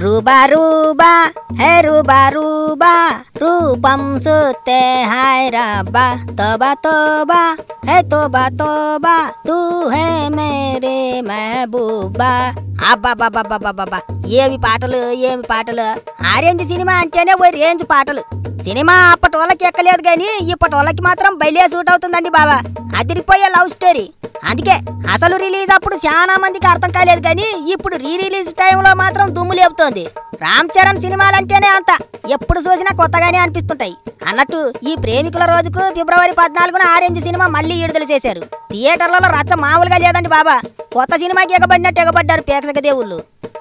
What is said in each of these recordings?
रूबा रूबा है रूबा रूबा रूपम सुते हाय रब्बा तोबा तोबा है तोबा तोबा तू है मेरे महबूबा అబ్బా ఏమి పాటలు ఆరెంజ్ సినిమా అంటేనే ఓ రేంజ్ పాటలు. సినిమా అప్పటి వాళ్ళకి ఎక్కలేదు కానీ ఇప్పటి వాళ్ళకి మాత్రం బయలే సూట్ అవుతుందండి బాబా. అదిరిపోయే లవ్ స్టోరీ. అందుకే అసలు రిలీజ్ అప్పుడు చాలా మందికి అర్థం కాలేదు కానీ ఇప్పుడు రీ రిలీజ్ టైంలో మాత్రం దుమ్ము లేపుతోంది. రామ్ చరణ్ సినిమాలంటేనే అంత ఎప్పుడు చూసినా కొత్తగానే అనిపిస్తుంటాయి. అన్నట్టు ఈ ప్రేమికుల రోజుకు ఫిబ్రవరి 14న ఆరెంజ్ సినిమా మళ్ళీ విడుదల చేశారు. థియేటర్లలో రచ్చ మామూలుగా లేదండి బాబా. కొత్త సినిమాకి ఎగబడ్డారు ప్రేక్షక దేవుళ్ళు.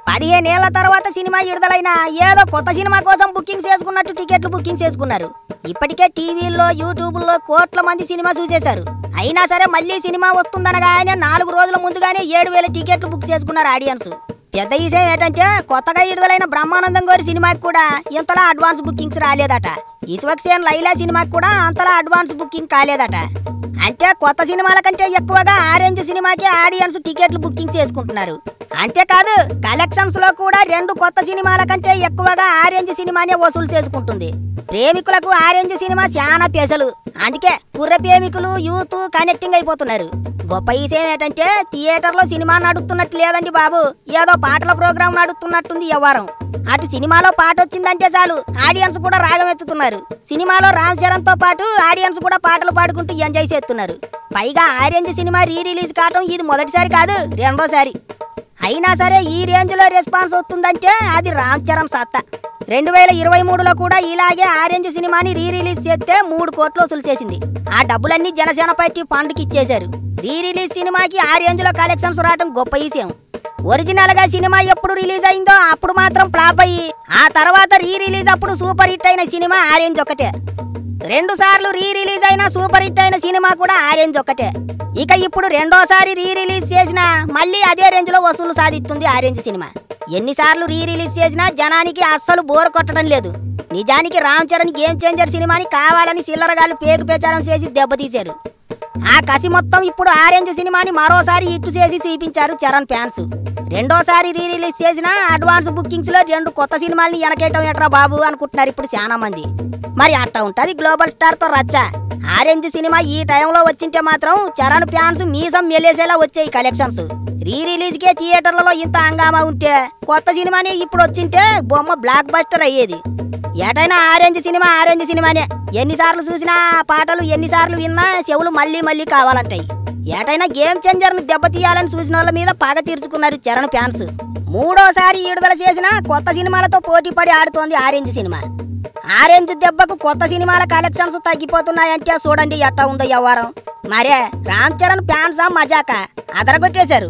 15 ఏళ్ల తర్వాత సినిమా విడుదలైనా ఏదో కొత్త సినిమా కోసం బుకింగ్ చేసుకున్నట్టు టికెట్లు బుకింగ్ చేసుకున్నారు. ఇప్పటికే టీవీల్లో యూట్యూబ్లో కోట్ల మంది సినిమా చూసేశారు. అయినా సరే మళ్ళీ సినిమా వస్తుందనగానే 4 రోజుల ముందుగానే 7,000 టికెట్లు బుక్ చేసుకున్నారు ఆడియన్స్. పెద్ద విషయం ఏంటంటే కొత్తగా విడుదలైన బ్రహ్మానందం గారి సినిమాకి కూడా ఇంతలా అడ్వాన్స్ బుకింగ్స్ రాలేదట. ఇస్వక్సేన్ లైలా సినిమాకి కూడా అంతలా అడ్వాన్స్ బుకింగ్ కాలేదట. అంటే కొత్త సినిమాల కంటే ఎక్కువగా ఆరెంజ్ సినిమాకి ఆడియన్స్ టికెట్లు బుకింగ్ చేసుకుంటున్నారు. అంతేకాదు కలెక్షన్స్ లో కూడా 2 కొత్త సినిమాల కంటే ఎక్కువగా ఆరెంజ్ సినిమానే వసూలు చేసుకుంటుంది. ప్రేమికులకు ఆరెంజ్ సినిమా చాలా పెసలు. అందుకే కుర్ర ప్రేమికులు యూత్ కనెక్టింగ్ అయిపోతున్నారు. గొప్ప విషయం ఏంటంటే థియేటర్లో సినిమా నడుస్తున్నట్టు లేదండి బాబు, ఏదో పాటల ప్రోగ్రాం నడుస్తున్నట్టుంది వ్యవహారం. అటు సినిమాలో పాట వచ్చిందంటే చాలు ఆడియన్స్ కూడా రాగం ఎత్తుతున్నారు. సినిమాలో రామ్ చరణ్ తో పాటు ఆడియన్స్ కూడా పాటలు పాడుకుంటూ ఎంజాయ్ చేస్తున్నారు. పైగా ఆరెంజ్ సినిమా రీ రిలీజ్ కావటం ఇది మొదటిసారి కాదు, రెండోసారి. అయినా సరే ఈ రేంజ్ లో రెస్పాన్స్ వస్తుందంటే అది రామ్ చరణ్ సత్తా. 2023లో కూడా ఇలాగే ఆరెంజ్ సినిమాని రీ రిలీజ్ చేస్తే 3 కోట్లు వసూలు చేసింది. ఆ డబ్బులన్నీ జనసేన పార్టీ ఫండ్కి ఇచ్చేశారు. రీ రిలీజ్ సినిమాకి ఆ రేంజ్ లో కలెక్షన్స్ రావడం గొప్ప విషయం. ఒరిజినల్ గా సినిమా ఎప్పుడు రిలీజ్ అయిందో అప్పుడు మాత్రం ఫ్లాప్ అయ్యి ఆ తర్వాత రీ రిలీజ్ అప్పుడు సూపర్ హిట్ అయిన సినిమా ఆరెంజ్ ఒకటే. 2 సార్లు రీ రిలీజ్ అయిన సూపర్ హిట్ అయిన సినిమా కూడా ఆరెంజ్ ఒకటే. ఇక ఇప్పుడు రెండోసారి రీ రిలీజ్ చేసినా మళ్ళీ అదే రేంజ్ లో వసూలు సాధిస్తుంది ఆరెంజ్ సినిమా. ఎన్నిసార్లు రీ రిలీజ్ చేసినా జనానికి అస్సలు బోర్ కొట్టడం లేదు. నిజానికి రామ్ చరణ్ గేమ్ చేంజర్ సినిమాని కావాలని చిల్లరగాళ్ళు పేగు ప్రచారం చేసి దెబ్బతీశారు. ఆ కసి మొత్తం ఇప్పుడు ఆరెంజ్ సినిమాని మరోసారి హిట్ చేసి చూపించారు చరణ్ ఫ్యాన్స్. రెండోసారి రీ రిలీజ్ చేసిన అడ్వాన్స్ బుకింగ్స్ లో 2 కొత్త సినిమాల్ని వెనకేయటం ఎట్రా బాబు అనుకుంటున్నారు ఇప్పుడు చాలా మంది. మరి అట్టా ఉంటది గ్లోబల్ స్టార్ తో రచ్చ. ఆరెంజ్ సినిమా ఈ టైంలో వచ్చింటే మాత్రం చరణ్ ఫ్యాన్స్ మీసం మెలేసేలా వచ్చాయి కలెక్షన్స్. రీ రిలీజ్ కే థియేటర్లలో ఇంత హంగామా ఉంటే కొత్త సినిమానే ఇప్పుడు వచ్చింటే బొమ్మ బ్లాక్ బస్టర్ అయ్యేది. ఏటైనా ఆరెంజ్ సినిమానే. ఎన్నిసార్లు చూసినా పాటలు, ఎన్నిసార్లు విన్నా చెవులు మళ్ళీ మళ్ళీ కావాలంటాయి. ఏటైనా గేమ్ చేంజర్ ను దెబ్బతీయాలని చూసిన వాళ్ళ మీద పగ తీర్చుకున్నారు చరణ్ ఫ్యాన్స్. 3ఓసారి విడుదల చేసిన కొత్త సినిమాలతో పోటీ పడి ఆడుతోంది ఆరెంజ్ సినిమా. ఆరెంజ్ దెబ్బకు కొత్త సినిమాల కలెక్షన్స్ తగ్గిపోతున్నాయంటే చూడండి ఎట్టా ఉందో వ్యవహారం. మరే రామ్ చరణ్ ఫ్యాన్స్ మజాక అదరగొట్టేశారు.